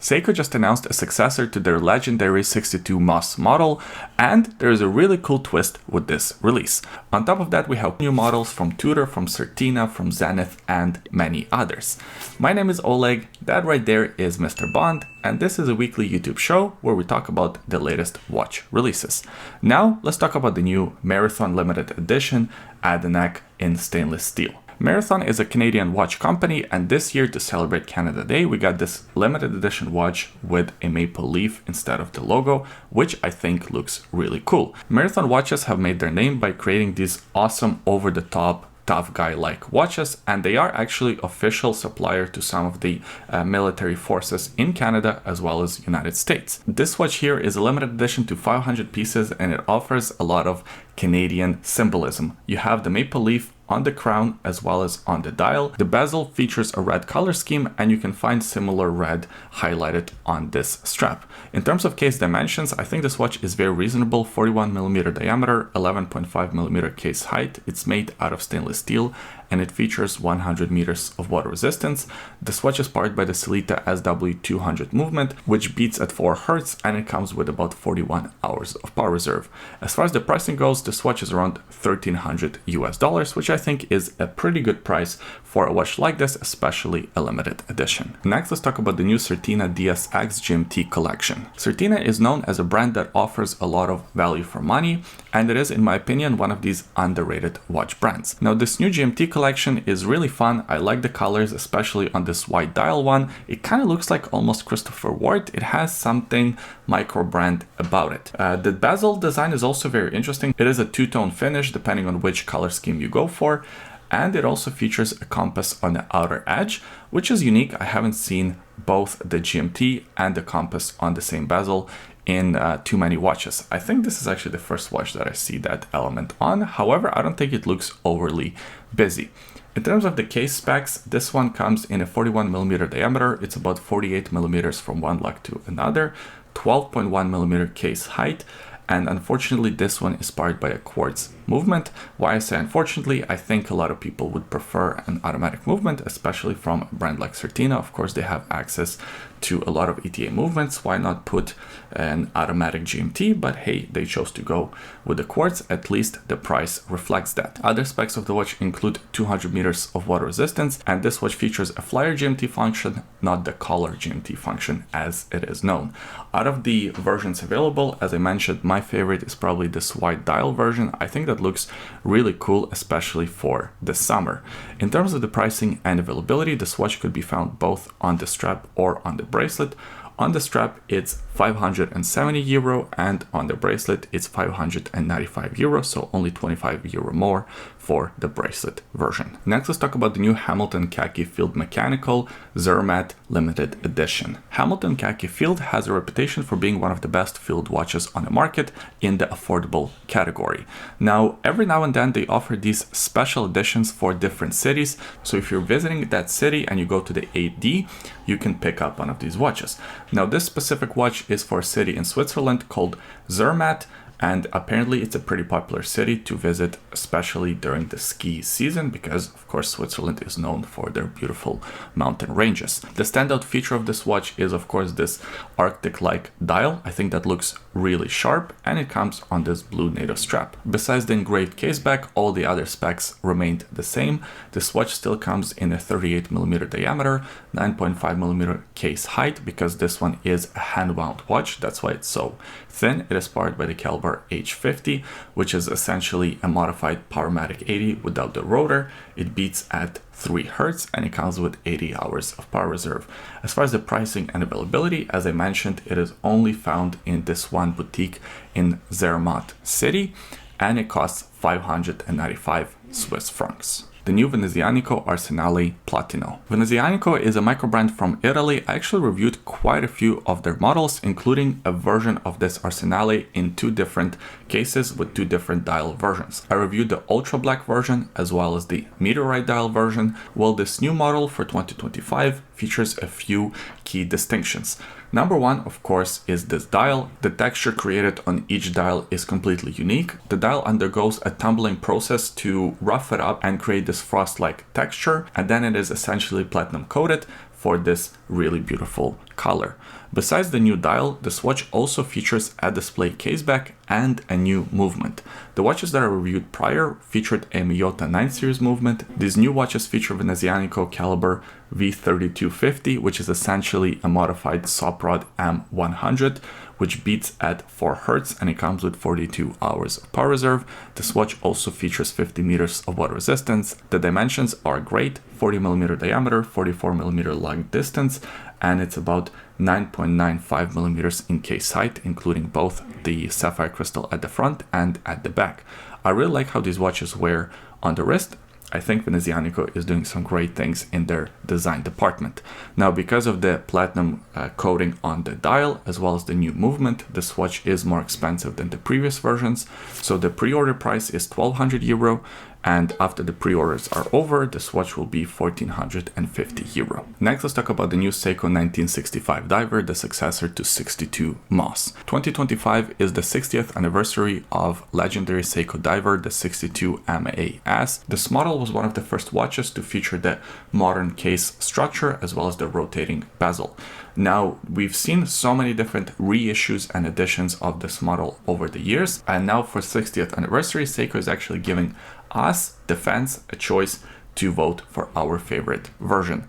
Seiko just announced a successor to their legendary 62MAS model, and there is a really cool twist with this release. On top of that, we have new models from Tudor, from Certina, from Zenith, and many others. My name is Oleg, that right there is Mr. Bond, and this is a weekly YouTube show where we talk about the latest watch releases. Now, let's talk about the new Marathon Limited Edition ADANAC in stainless steel. Marathon is a Canadian watch company, and this year, to celebrate Canada Day, we got this limited edition watch with a maple leaf instead of the logo, which I think looks really cool. Marathon watches have made their name by creating these awesome over-the-top tough guy-like watches, and they are actually official supplier to some of the military forces in Canada as well as United States. This watch here is a limited edition to 500 pieces, and it offers a lot of Canadian symbolism. You have the maple leaf on the crown as well as on the dial. The bezel features a red color scheme, and you can find similar red highlighted on this strap. In terms of case dimensions, I think this watch is very reasonable. 41mm diameter, 11.5mm case height. It's made out of stainless steel, and it features 100 meters of water resistance. This watch is powered by the Sellita SW200 movement, which beats at 4 Hz, and it comes with about 41 hours of power reserve. As far as the pricing goes, this watch is around $1,300 US, which I think is a pretty good price for a watch like this, especially a limited edition. Next, let's talk about the new Certina DS-X GMT collection. Certina is known as a brand that offers a lot of value for money, and it is, in my opinion, one of these underrated watch brands. Now, this new GMT collection is really fun. I like the colors, especially on this white dial one. It kind of looks like almost Christopher Ward. It has something micro brand about it. The bezel design is also very interesting. It is a two-tone finish depending on which color scheme you go for, and it also features a compass on the outer edge, which is unique. I haven't seen both the GMT and the compass on the same bezel in too many watches. I think this is actually the first watch that I see that element on. However, I don't think it looks overly busy. In terms of the case specs, this one comes in a 41mm diameter. It's about 48mm from one lug to another, 12.1mm case height, and unfortunately this one is powered by a quartz movement. Why I say unfortunately, I think a lot of people would prefer an automatic movement, especially from a brand like Certina. Of course, they have access to a lot of ETA movements. Why not put an automatic GMT? But hey, they chose to go with the quartz. At least the price reflects that. Other specs of the watch include 200 meters of water resistance, and this watch features a flyer GMT function, not the collar GMT function as it is known. Out of the versions available, as I mentioned, my favorite is probably this white dial version. I think that looks really cool, especially for the summer. In terms of the pricing and availability, this watch could be found both on the strap or on the bracelet. On the strap, it's 570 euro, and on the bracelet, it's 595 euro, so only 25 euro more for the bracelet version. Next, let's talk about the new Hamilton Khaki Field Mechanical Zermatt Limited Edition. Hamilton Khaki Field has a reputation for being one of the best field watches on the market in the affordable category. Now, every now and then they offer these special editions for different cities, so if you're visiting that city and you go to the AD, you can pick up one of these watches. Now, this specific watch is for a city in Switzerland called Zermatt, and apparently it's a pretty popular city to visit, especially during the ski season, because of course Switzerland is known for their beautiful mountain ranges. The standout feature of this watch is of course this Arctic-like dial. I think that looks really sharp, and it comes on this blue NATO strap. Besides the engraved caseback, all the other specs remained the same. This watch still comes in a 38mm diameter, 9.5mm case height, because this one is a hand-wound watch. That's why it's so thin. It is powered by the caliber H50, which is essentially a modified Powermatic 80 without the rotor. It beats at 3 Hz, and it comes with 80 hours of power reserve. As far as the pricing and availability, as I mentioned, it is only found in this one boutique in Zermatt city, and it costs 595 Swiss francs. The new Venezianico Arsenale Platino. Venezianico is a micro brand from Italy. I actually reviewed quite a few of their models, including a version of this Arsenale in 2 different cases with 2 different dial versions. I reviewed the ultra black version as well as the meteorite dial version. Well, this new model for 2025 features a few key distinctions. Number one, of course, is this dial. The texture created on each dial is completely unique. The dial undergoes a tumbling process to rough it up and create this frost-like texture, and then it is essentially platinum coated for this really beautiful color. Besides the new dial, this watch also features a display caseback and a new movement. The watches that I reviewed prior featured a Miyota 9 series movement. These new watches feature Venezianico caliber V3250, which is essentially a modified Soprod M100, which beats at 4 Hz, and it comes with 42 hours of power reserve. This watch also features 50 meters of water resistance. The dimensions are great: 40mm diameter, 44mm lug distance, and it's about 9.95 millimeters in case height, including both the sapphire crystal at the front and at the back. I really like how these watches wear on the wrist. I think Venezianico is doing some great things in their design department. Now, because of the platinum coating on the dial, as well as the new movement, this watch is more expensive than the previous versions. So the pre-order price is €1,200, and after the pre-orders are over, this watch will be €1,450. Next, let's talk about the new Seiko 1965 diver, the successor to 62MAS. 2025 is the 60th anniversary of legendary Seiko diver, the 62MAS. This model was one of the first watches to feature the modern case structure as well as the rotating bezel. Now, we've seen so many different reissues and editions of this model over the years, and now for 60th anniversary, Seiko is actually giving us, the fans, a choice to vote for our favorite version.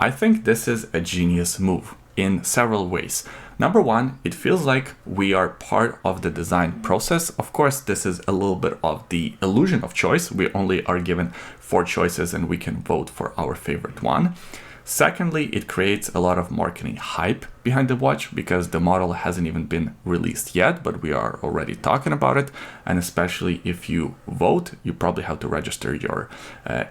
I think this is a genius move in several ways. Number one, it feels like we are part of the design process. Of course, this is a little bit of the illusion of choice. We only are given 4 choices and we can vote for our favorite one. Secondly, it creates a lot of marketing hype behind the watch because the model hasn't even been released yet, but we are already talking about it. And especially if you vote, you probably have to register your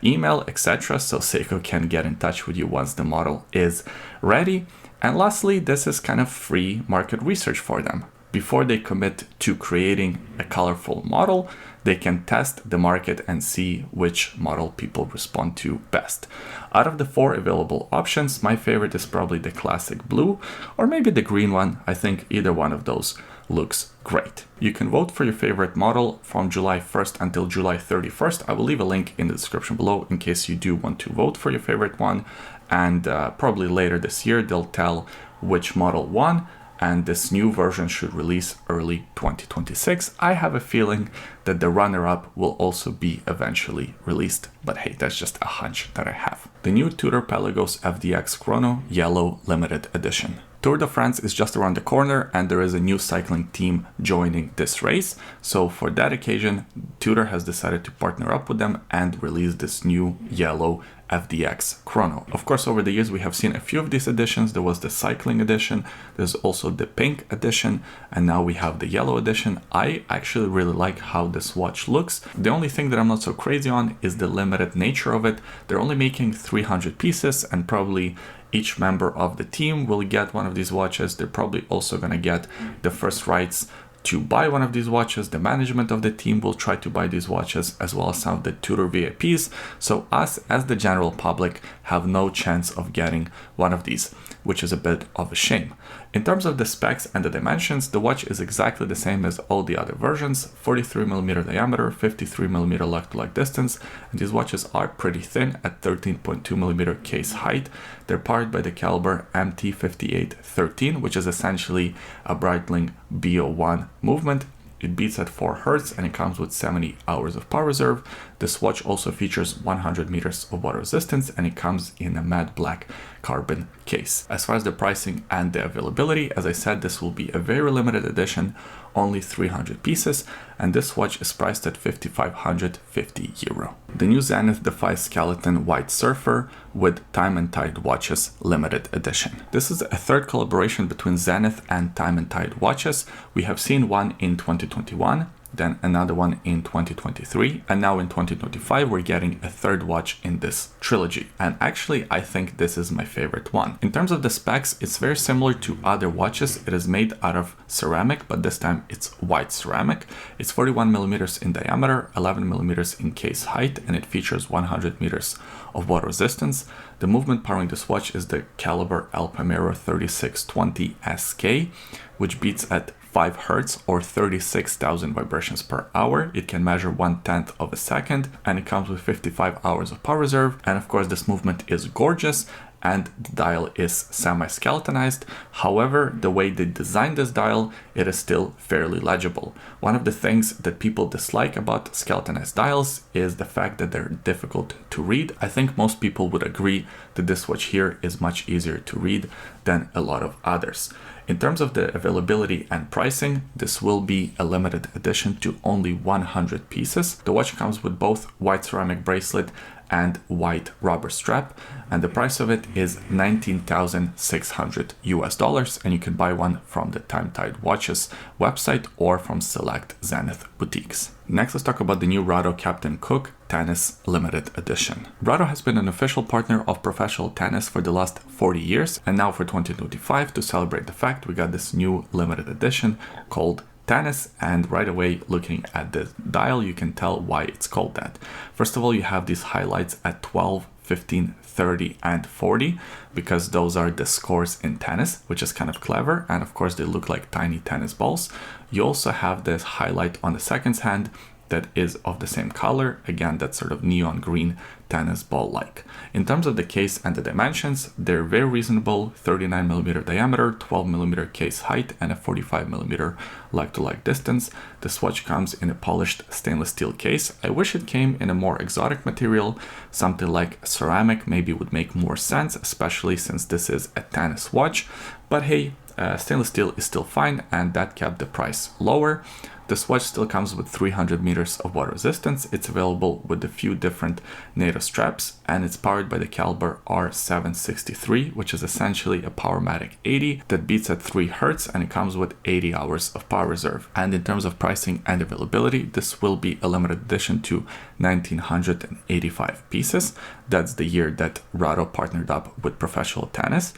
email, etc. So Seiko can get in touch with you once the model is ready. And lastly, this is kind of free market research for them. Before they commit to creating a colorful model, they can test the market and see which model people respond to best. Out of the 4 available options, my favorite is probably the classic blue, or maybe the green one. I think either one of those looks great. You can vote for your favorite model from July 1st until July 31st. I will leave a link in the description below in case you do want to vote for your favorite one. And probably later this year, they'll tell which model won. And this new version should release early 2026. I have a feeling that the runner-up will also be eventually released, but hey, that's just a hunch that I have. The new Tudor Pelagos FDX Chrono Yellow Limited Edition. Tour de France is just around the corner and there is a new cycling team joining this race. So for that occasion, Tudor has decided to partner up with them and release this new yellow FDX Chrono. Of course, over the years, we have seen a few of these editions. There was the cycling edition, there's also the pink edition, and now we have the yellow edition. I actually really like how this watch looks. The only thing that I'm not so crazy on is the limited nature of it. They're only making 300 pieces and probably each member of the team will get one of these watches. They're probably also going to get the first rights to buy one of these watches. The management of the team will try to buy these watches, as well as some of the Tudor VIPs. So us, as the general public, have no chance of getting one of these, which is a bit of a shame. In terms of the specs and the dimensions, the watch is exactly the same as all the other versions: 43mm diameter, 53mm lug-to-lug distance, and these watches are pretty thin at 13.2mm case height. They're powered by the caliber MT5813, which is essentially a Breitling BO1 movement. It beats at 4 Hz and it comes with 70 hours of power reserve. This watch also features 100 meters of water resistance and it comes in a matte black carbon case. As far as the pricing and the availability, as I said, this will be a very limited edition, only 300 pieces, and this watch is priced at €5,550. The new Zenith Defy Skeleton White Surfer with Time+Tide watches limited edition. This is a third collaboration between Zenith and Time+Tide watches. We have seen one in 2021, then another one in 2023, and now in 2025 we're getting a third watch in this trilogy. And actually, I think this is my favorite one. In terms of the specs, it's very similar to other watches. It is made out of ceramic, but this time it's white ceramic. It's 41mm in diameter, 11mm in case height, and it features 100 meters of water resistance. The movement powering this watch is the caliber Alpamero 3620 SK, which beats at 5 Hz or 36,000 vibrations per hour. It can measure 1/10 of a second and it comes with 55 hours of power reserve. And of course, this movement is gorgeous and the dial is semi-skeletonized. However, the way they designed this dial, it is still fairly legible. One of the things that people dislike about skeletonized dials is the fact that they're difficult to read. I think most people would agree that this watch here is much easier to read than a lot of others. In terms of the availability and pricing, this will be a limited edition to only 100 pieces. The watch comes with both white ceramic bracelet and white rubber strap, and the price of it is $19,600 US, and you can buy one from the Time+Tide Watches website or from select Zenith boutiques. Next, let's talk about the new Rado Captain Cook Tennis Limited Edition. Rado has been an official partner of professional tennis for the last 40 years, and now for 2025, to celebrate the fact, we got this new limited edition called Tennis, and right away, looking at the dial, you can tell why it's called that. First of all, you have these highlights at 12, 15, 30, and 40, because those are the scores in tennis, which is kind of clever, and of course they look like tiny tennis balls. You also have this highlight on the seconds hand that is of the same color, again, that's sort of neon green tennis ball like. In terms of the case and the dimensions, they're very reasonable: 39mm diameter, 12mm case height, and a 45mm like-to-like distance. This watch comes in a polished stainless steel case. I wish it came in a more exotic material, something like ceramic maybe would make more sense, especially since this is a tennis watch, but hey, stainless steel is still fine, and that kept the price lower. This watch still comes with 300 meters of water resistance. It's available with a few different NATO straps, and it's powered by the caliber R763, which is essentially a Powermatic 80 that beats at 3 Hz, and it comes with 80 hours of power reserve. And in terms of pricing and availability, this will be a limited edition to 1,985 pieces. That's the year that Rado partnered up with Professional Tennis,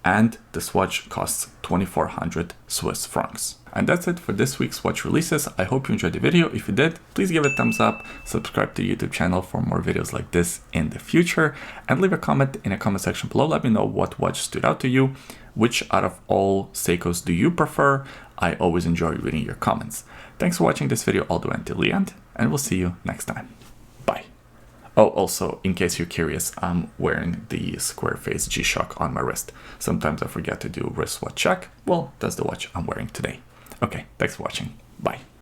and this watch costs 2,400 Swiss francs. And that's it for this week's watch releases. I hope you enjoyed the video. If you did, please give it a thumbs up, subscribe to the YouTube channel for more videos like this in the future, and leave a comment in the comment section below. Let me know what watch stood out to you. Which out of all Seikos do you prefer? I always enjoy reading your comments. Thanks for watching this video all the way until the end, and we'll see you next time. Bye. Oh, also, in case you're curious, I'm wearing the Square Face G-Shock on my wrist. Sometimes I forget to do wristwatch check. Well, that's the watch I'm wearing today. Okay, thanks for watching. Bye.